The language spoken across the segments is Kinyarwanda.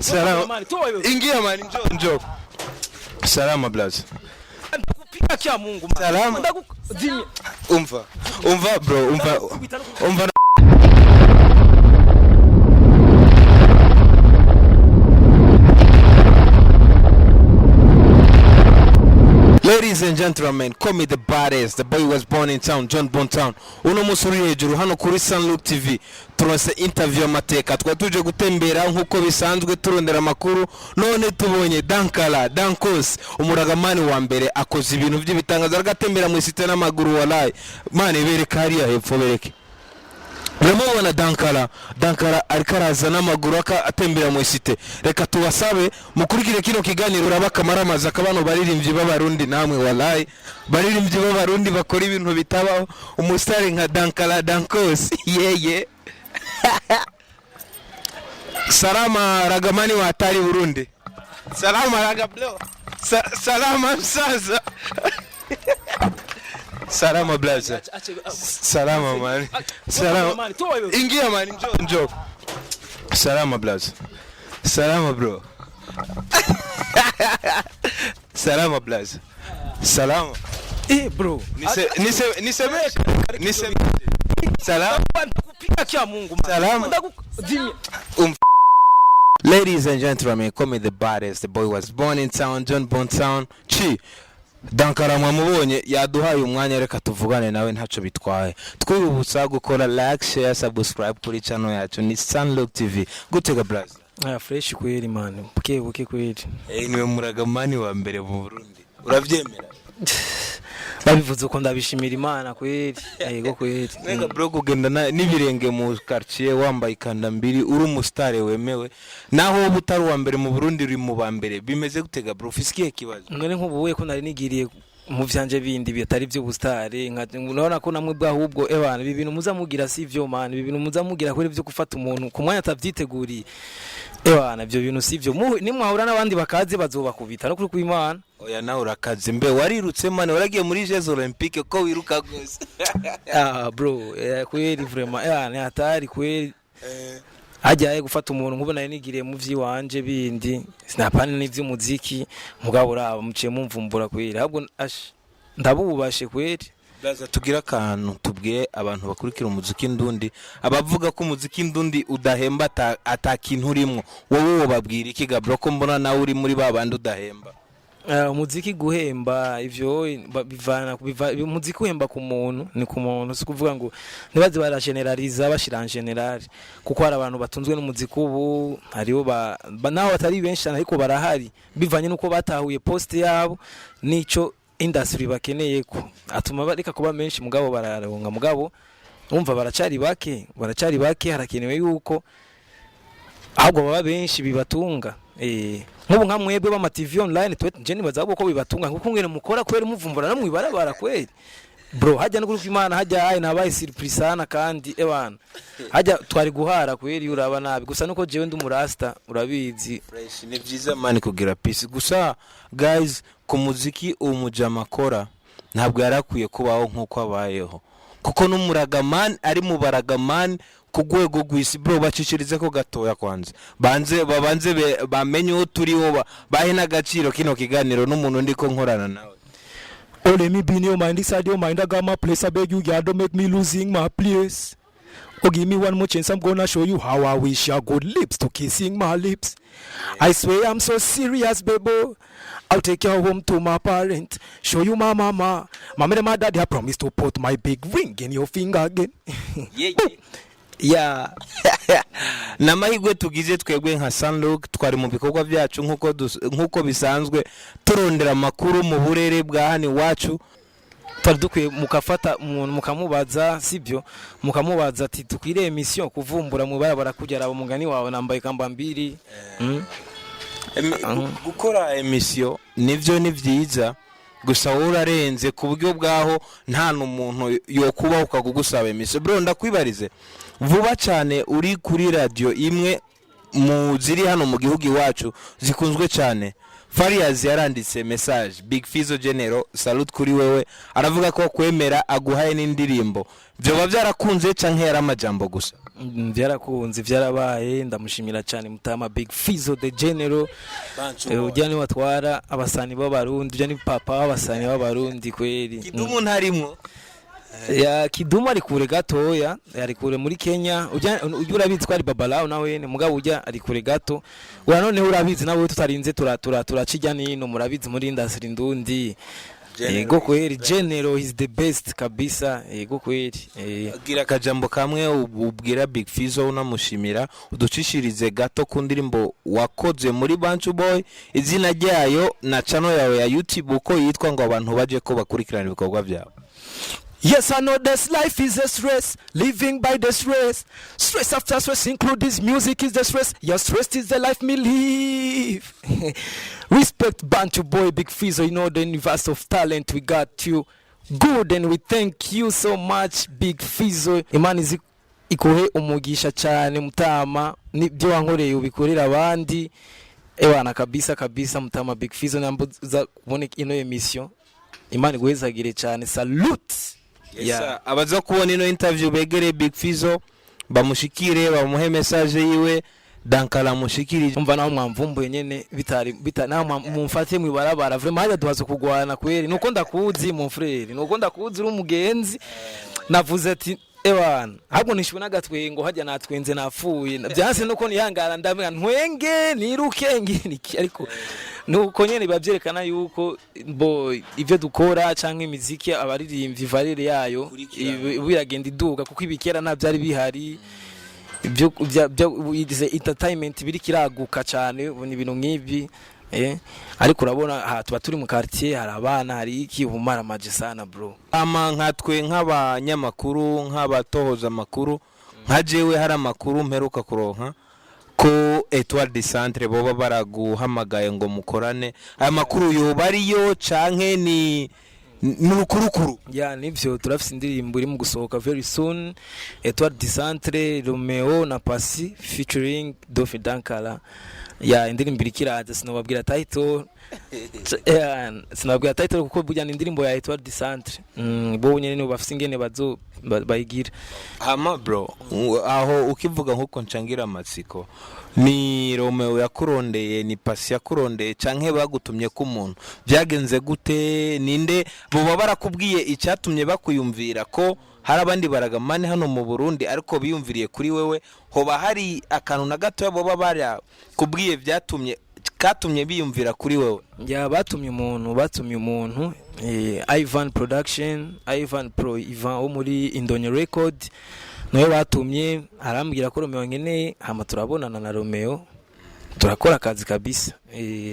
Salama. Ingia man, njoo. Salama blaza. Nakupika kia Mungu. Salama. Umva bro, umva. Ladies and gentlemen, call me the baddest. The boy was born in town, John Bontown. Uno musuri hejuru hano kuri Sunlook TV. Turose interview amateka. Twatuje gutembera nkuko bisanzwe turondera amakuru. None tubonye Dankala, Dankos, umuragamani wa mbere akoze ibintu by'ibitangaza agatembera mu site n'amaguru wallahi. Mane bereka hariya hepfo bereke. Urabona Dankala ariko araza n'amaguru atembera mu site. Reka tubasabe mukurikire kino kiganiro urabakamara amazi akabano baririmbyi b'abarundi namwe wallahi baririmbyi b'abarundi bakora ibintu bitabaho umusitari nka Dankala Dankos yeye Salama ragamani wa atari Burundi. Salama ragablo. Salama msaza. Salama blaza. Salama man. Salama. Ingia man, njoo. Salama blaza. Salama bro. Salama blaza. Salama. Bro. Niseme. Salama. Nakupika kia Mungu. Salama. Ladies and gentlemen, call me the baddest. The boy was born in town, John Bontown. Dankara mwamubonye yaduhaye umwanya reka tuvugane nawe ntaco bitwaye. Twibutsa gukora like, share, subscribe kuri channel yacu ni Sunlook TV. Gutega blaza. Fresh kweli man. Buke kweli. Niwe muragamani wa mbere mu Burundi. Uravyemera? Babivuze ko ndabishimira Imana kweli. Yego kweli. Nega bro kugenda n'ibirenge mu quartier wambaye ikanda mbiri uri umustare wemewe. Naho butari wa mbere mu Burundi uri mu bambere. Bimeze gutega bro fisikiye kibazo. None nk'ubuwe ko nari nigiriye mu vyanje bindi bitari byo bustare urabona ko namwe bwahubwo ebana ibi bintu muzamugira si byo man ibi bintu muzamugira kuri byo gufata umuntu ku mwanya atavyiteguriye ebana byo bintu si byo nimwahura n'abandi bakaze bazobakubita no kuri kw'Imana. Oya nawe urakaze mbe warirutse man waragiye muri Jeux Olympiques ko wiruka gose. Bro kweli vraiment ebana atari kweli Hajaye gufata umuntu nkubona nigiriye mu vyiwanje bindi sinapana n'ivy'umuziki mugabo uraba muciye mumvumbura kweli ahubwo ndabubashe kweli. Baza tugira akantu tubwiye abantu bakurikira umuziki ndundi abavuga ko umuziki ndundi udahemba atakintu urimo wowe babwira iki gabro ko mbona nawe uri muri babandi udahemba. Umuziki guhemba ivyo bivana umuziki uhemba ku muntu ni ku muntu si kuvuga ngo nibaze bara generaliza bashira en general kuko hari abantu batunzwe n'umuziki ubu hariho naho batari benshi ariko barahari bivanye nuko batahuye poste yabo nico industry bakeneye ko atuma bareka kuba menshi mugabo bararonga mugabo umva baracari bake harakenewe yuko ahubwo baba benshi bibatunga nk'ubu nka mwebwe b'ama TV online je nibaza ko bibatunga kuko ngene mukora kweri muvumbura no mwibarabara kweri bro hajya no kuri Imana hajya nabaye surprise sana kandi ebana hajya twari guhara kweri uraba nabi gusa nuko jewe ndi umurasta urabizi fresh ni byiza man kugira peace gusa guys ku muziki umujama akora ntabwo yarakwiye kubaho nkuko abayeho kuko n'umuragamani ari mu baragamani ku rwego rw'isi bro bacicirize ko gatoya kwanze babanze bamenye uwo turiho bahe n'agaciro kino kiganiro n'umuntu ndiko nkorana nawe. Oh let me be in your mind inside your mind I got my place I beg you God don't make me losing my place. Oh give me one more chance I'm gonna show you how I wish your good lips to kissing my lips. I swear I'm so serious baby. I'll take you home to my parent, show you my mama and my daddy. I promise to put my big ring in your finger again. Yeah. Namahigwe tugize twebwe nka Sunlook twari mu bikorwa byacu nkuko bisanzwe turondera makuru mu burere bwa hani wacu tadukwe mukafata umuntu mukamubaza sibyo mukamubaza ati tukwire emission kuvumbura mu barabara kugera abo mugani wawe nambaye kamba mbiri gukora emission nivyo ni vyiza gusa urarenze ku buryo bwaho nta n'umuntu yokubaho ukagugusaba emission bro ndakwibarize vuba cyane uri kuri radio imwe mu ziri hano mu gihugu iwacu zikunzwe cyane Fariaz yaranditse message Big Fizzo General salute kuri wewe aravuga ko kwemera aguhaye n'indirimbo byo bavyarakunze canke yaramajambo gusa. byarakunze byarabaye ndamushimira cyane mutama Big Fizzo the General ujya ni watwara abasani b'abarundi ujya ni papa w'abasani b'abarundi kweri Kidumu ntarimwo ya Kidumu ari kure gatoya ari kure muri Kenya ujya urabizi ko ari Babalao nawe ni mugabo ujya ari kure gato none urabizi nawe tutarinze turacijya nino murabizi muri industry ndundi Yego kweli General is the best kabisa yego kweli gira akajambo kamwe ubwira Big Fizzo unamushimira uducishirize gato ku ndirimbo wakoze muri Bantu Boy izina ryayo na channel yawe ya YouTube uko yitwa ngo abantu baje ko bakurikirana ibikorwa byawe. Yes, I know this life is a stress, living by the stress. Stress after stress, include this music is the stress. Your stress is the life me live. Respect Bantu Boy, Big Fizzo, you know the universe of talent, we got you. Good, and we thank you so much, Big Fizzo. Imani ikuhe umugisha cyane mutama, nibyo wankoreye ubikorera abandi. Ewana kabisa mutama Big Fizzo nambuza kuboneka ino emission. Imani guhezagire cyane, salute. Yes, abaza kubona ino interview begere Big Fizzo bamushikire bamuhe message yiwe dankala mushikiri umva naho mwamvumbuye nyene bitari naho mumfate mwibarabara vraiment hajya duhaze kugwana kweri nuko ndakuzi mu frere nuko ndakuzi uri umugenzi navuze ati ewana ahubwo nishwe nagatwengo hajya natwenze napfuye byanse nuko nihangara ndamwe ntwenge niruke ngiki ariko nuko nyene babyerekana yuko ivyo dukora canke imiziki abaririmbyi valere yayo biragenda iduga kuko ibikera nta byari bihari ibyo entertainment biri kiraguka cyane ubona ibintu nk'ibi ariko urabona tuba turi mu quartier hari abana hari iki ubumara maje sana bro nkatwe nk'abanyamakuru nk'abatohoza amakuru nka jewe hari amakuru mperuka kuronka ko Etoile du Centre boba baraguhamagaye ngo mukorane aya makuru yoba ariyo canke ni nurukurukuru ya nivyo turafise indirimbo iri mu gusohoka very soon Etoile du Centre Romeo na Pasi featuring Dofi Dankala ya indirimbo irikiraza sinobabwira title sinabwira title kuko burya ni indirimbo ya Etoile du Centre bo nyene no bafise ingene bazo bayigira hama bro aho ukivuga nkuko ncangira amatsiko ni Romeo yakurondeye ni Pasi yakurondeye canke bagutumye ku muntu byagenze gute ninde bo barakubwiye icyatumye bakuyumvira ko hari abandi baragamane hano mu Burundi ariko biyumviriye kuri wewe hoba hari akantu na gato bo bara kubwiye katumye biyumvira kuri wewe ya batumye umuntu Ivan Production Ivan Pro Ivan wo muri Indonyo Record nawe batumye arambwira ko Romeo ngene hama turabonana na Romeo turakora akazi kabisa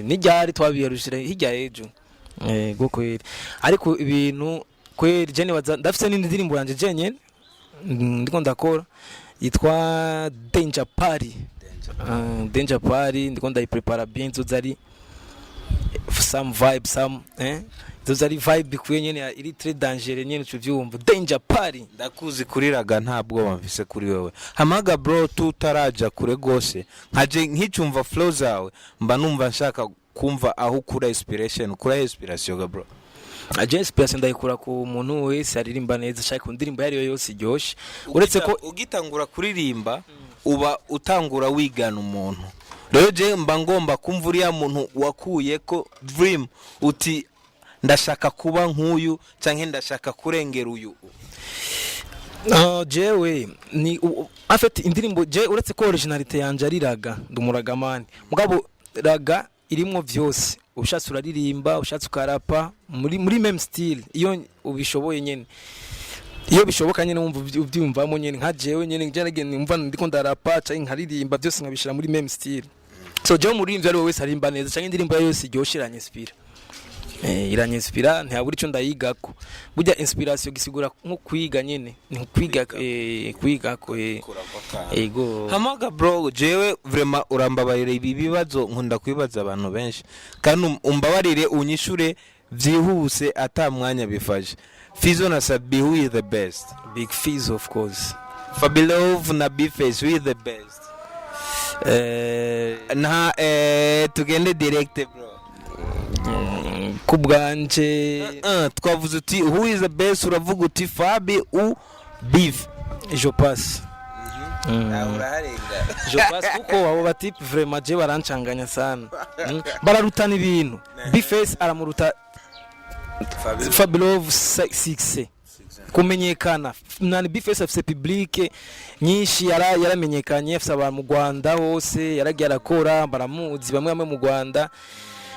nijyari twabiyarushira hirya ejo go kweri ariko ibintu kweri jene ndafise n'indi ndirimbo yanje jenye ndiko ndakora yitwa Danger Party ndiko ndayiprepara bien zozari some vibe some zozari vibe kuye nyene iri très dangereux nyene cyuvyumva Danger Party ndakuzi kuriraga ntabwo bamvise kuri wewe hamaga bro tutaraja kure gose nkaje nkicumva flow zawe mba numva nshaka kumva aho kura inspiration ga bro aje inspiration ndayikura ku muntu wese aririmba neza shaka indirimbo yari yo yose iryoshe uretse ko ugitangura kuririmba uba utangura wigana umuntu rero je mba ngomba kumva uriya muntu wakuye ko dream uti ndashaka kuba nk'uyu canke ndashaka kurengera uyu jewe ni afite indirimbo je uretse ko originality yanje ariraga ndumuragamani mugabo raga irimwo vyose ubushatse uraririmba ubushatse ukarapa muri même style iyo ubishoboye nyene iyo bishoboka nyene wumva ubyumvamo nyene nka jewe nyene ngeragene umva ndiko ndarapa canke nkaririmba byose nkabishira muri même style so je muri imvyo ari wese arimba neza canke indirimbo yose iryoshiranye inspira iranyinspira ntaburi cyo ndayigako burya inspiration gisigura nko kwiga nyene ni kwiga ko ego hamaga bro jewe vraiment urambabarire ibi bibazo nkunda kwibaza abantu benshi kandi umbabarire unyishure vyihuse atamwanya bifaje Fizzo na Sabi who is the best Big Fizzo of course Fabilove na Bface who is the best tugende direct bro kubwanje twavuze uti who is the best uravuga uti Fabi ou Beef je passe uraharenga. je pense kuko abo batipe vraiment je barancanganya sana. Bararutana ibintu. Bface aramuruta Fabulov 6 kumenyekana. Nani Bface afise public nyinshi yaramenyekanye, afise abantu mu Rwanda hose, yaragiye arakora, baramuzi bamwe mu Rwanda.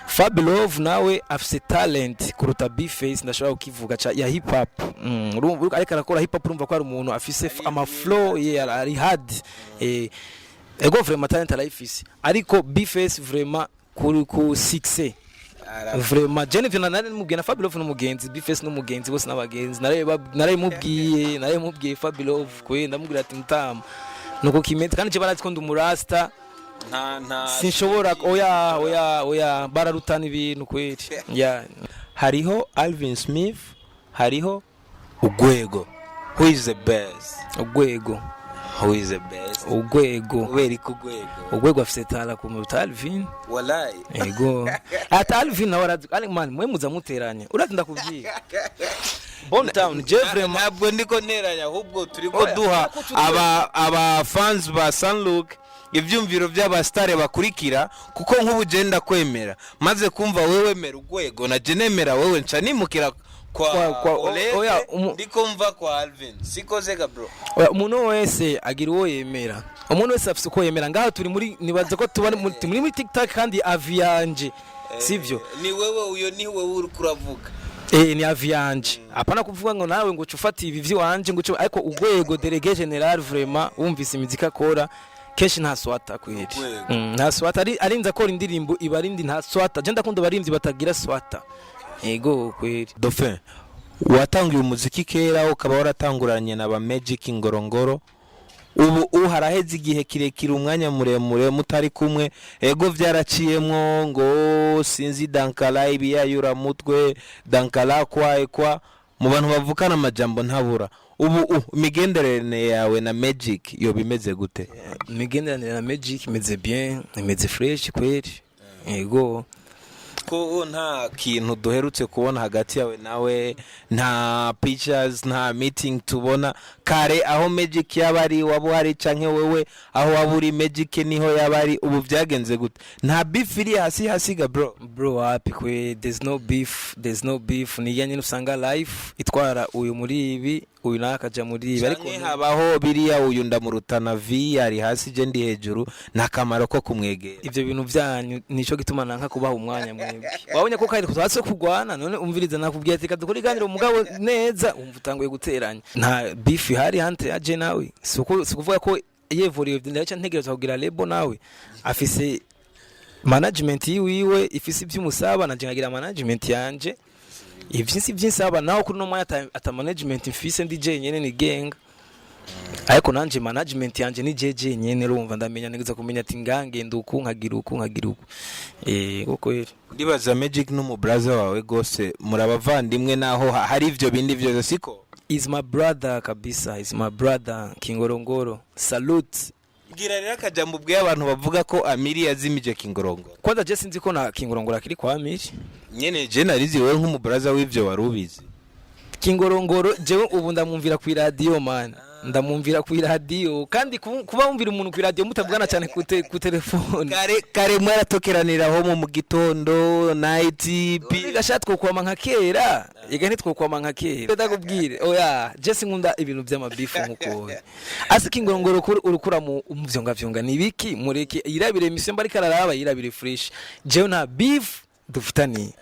Fabulov nawe afise talent kuruta Bface, ndashobora kukivuga ya hip hop. Ariko arakora hip hop, urumva ko ari umuntu afise ama flow ari hard. Ego vraiment talent arayifise, ariko Bface vraiment ku 6 vraiment Jennifer nari mubwiye na Fabulov n'umugenzi, Bface n'umugenzi, bose n'abagenzi. Narayimubwiye Fabulov kwe ndamubwira ati mutama nuko kimeze, kandi je barazi ko ndumurasta sinshobora oya bararutana ibintu kweli. Hariho Alvin Smith, hariho Ugwego. Who is the best? Ugwego. Who is the best? Ugwego. Weri kugwego. Ugwego afise tala kumuruta Alvin. Wallahi. Ego. Ata Alvin na warazi ali man mwe muza muteranya. Urati ndakubwiye. Bon Town je vraiment ntabwo ndiko nteranya, ahubwo turiko duha aba fans ba Sunlook ivyumviro by'abastare bakurikira, kuko nk'ubu je ndakwemera maze kumva wewe mera Ugwego na je nemera wewe nca nimukira kwa ndiko mva kwa Alvin sikozega bro. Umuntu wese agira uwo yemera, umuntu wese afise uko yemera. Ngaho turi muri nibaza ko tuba muri TikTok kandi avianje sivyo, ni wewe uyo ni wewe uri kuravuga ni avianje, apana kuvuga ngo nawe ngo ufata ibi vy'iwanje ngo ariko Ugwego Délégué Général vraiment wumvise imizika akora keshi nta swata kweli. Nta swata arinza akora indirimbo ibarindi nta swata. Je ndakunda barimvyi batagira swata. Ego kweli. Dauphin, watangiye umuziki kera ukaba waratanguranye na ba Magic Ngorongoro, ubu haraheze igihe kirekire umwanya muremure mutari kumwe. Ego vyaraciyemwo ngo sinzi Dankala ibiyayura mutwe, Dankala kwa mu bantu bavukana amajambo ntabura. Ubu imigenderanire yawe na Magic yo bimeze gute? Imigenderanire na Magic imeze bien, imeze fresh kweli. Ego ko nta kintu duherutse kubona hagati yawe nawe, nta pictures, nta meeting tubona. Kare aho Magic yabari wabo hari canke wewe aho waburi Magic niho yabari, ubu vyagenze gute? Nta beef iri hasiga bro happy kwe. There's no beef ni yanye usanga life itwara uyu muri ibi uyu nakaja muri ibi, ariko habaho biriya uyu ndamurutana vi ari hasi je ndi hejuru, nta kamaro ko kumwegera. Ivyo bintu vyanyu nico gituma nanka kubaha umwanya mwebwe. Wabonye ko kandi twatse kugwana, none umviriza nakubwiye ati kadukuri ganira umugabo neza, umva utanguye guteranya. Nta beef hari hante aje nawe, sikuvuga ko yevuriye ndacha ntegereza kugira lebo nawe afise management yiwe ifise ivy'umusaba, naje ngagira management yanje ivyinsi by'insaba, naho kuri no mwanya ata management mfise ndi je nyene ni genga, ariko nanje management yanje ni jeje nyene. Rumva ndamenya nigeza kumenya ati ngange nduku nkagira uku uko eri. Ndibaza Magic no brother wawe gose murabavandimwe, naho hari ivyo bindi vyose siko? Is my brother kabisa, is my brother Kingorongoro. Salute. Gira rero akajambo bwe abantu bavuga ko Amiri yazimije Kingorongoro. Kwanza je sinzi ko na Kingorongoro akiri kwa Amiri. Nyene je narizi wewe nk'umubraza w'ivyo warubizi. Kingorongoro jewe ubu ndamumvira ku radio man. Ndamumvira ku radio kandi kuba wumvira umuntu ku radio mutavugana cyane ku telefone. Kare mwaratokeranira ho mu gitondo night gashatwe kwama nka kera, yega ntitwokwama nka kera. Ndakubwire oya je sinkunda ibintu by'amabifu nkuko. Ase Kingorongoro urukura mu vyonga nibiki mureke yirabire mission bari kararaba yirabire fresh. Je na beef dufitani.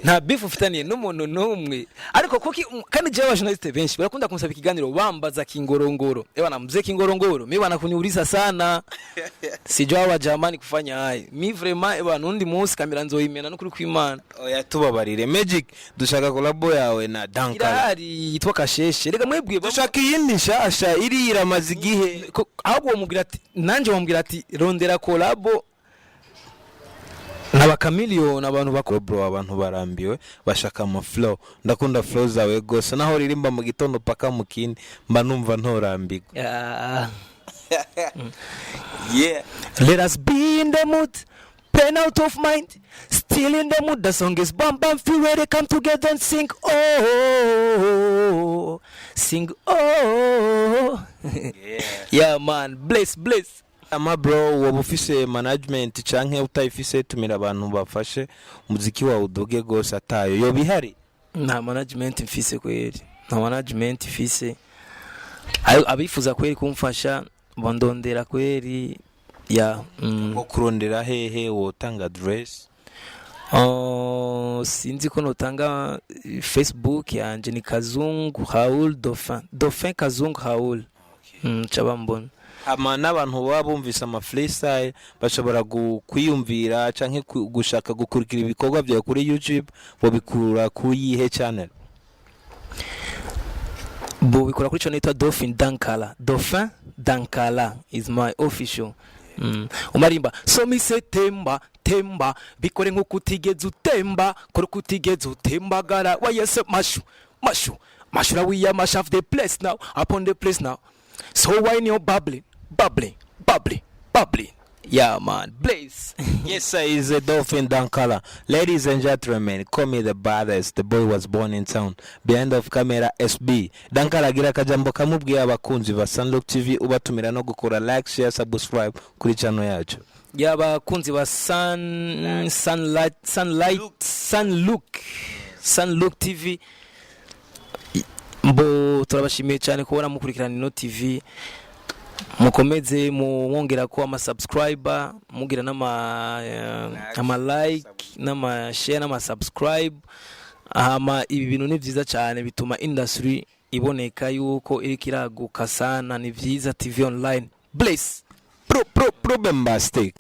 Nta beef ufitaniye n'umuntu n'umwe, ariko kuki kandi je abajournaliste benshi barakunda kunsaba ikiganiro bambaza Kingorongoro. Ewa mzee Kingorongoro mimi wanakuniuliza sana. Sijua wa jamani kufanya hai mi vraiment ewa nundi musi kamera nzoyimena no kuri kwimana. Oya tubabarire Magic dushaka collabo yawe na Dankala irahari yitwa Kasheshe. Rega mwebwiye dushaka iyindi nshasha iri iramaze igihe, ahubwo wamubwira ati nanje wamubwira ati rondera collabo naba Chameleone. Abantu bakora bro, abantu barambiwe bashaka ama flow. Ndakunda flow zawe gose, naho ririmba mu gitondo paka mukindi mba numva ntorambirwa. Yeah. Let us be in the mood, pen out of mind, still in the mood. The song is bam bam feel ready, come together and sing. Oh, sing oh yeah man bless ama bro woba ufise management canke utayifise tumira abantu bafashe umuziki wawe udoge gose atayo yo bihari nta management mfise kweri nta management mfise abifuza kweri kumfasha bondondera kweri ya kurondera hehe wotanga address sinzi ko notanga Facebook yanje ni Kazungu Haul Dauphin Kazungu Haul chaba mbona ama n'abantu baba bumvise ama freestyle bashobora kwiyumvira canke gushaka gukurikira ibikorwa byawe kuri YouTube bo bikura kuri yihe channel bo bikura kuri channel yitwa Dauphin Dankala is my official umarimba so mi se temba bikore nkuko utigeze utemba kore kutigeze utembagara wayese mashura we are mash of the place now upon the place now so why you bubbling yeah man blaze yes sir is a Dauphin Dankala. Ladies and gentlemen, call me the baddest, the boy was born in town, behind of camera SB Dankala. Gira kajambo kamubwiye abakunzi ba Sunlook TV ubatumira no gukora like share subscribe kuri channel yacu y'abakunzi ba Sunlook TV. Mbo turabashimiye cyane kubona mukurikirana ino TV, mukomeze mwongera ko ama subscriber, mugira ama like n'ama share n'ama subscribe. Ibi bintu ni byiza cyane bituma industry iboneka yuko iri kiraguka sana. Ni byiza TV online bless pro bombastic.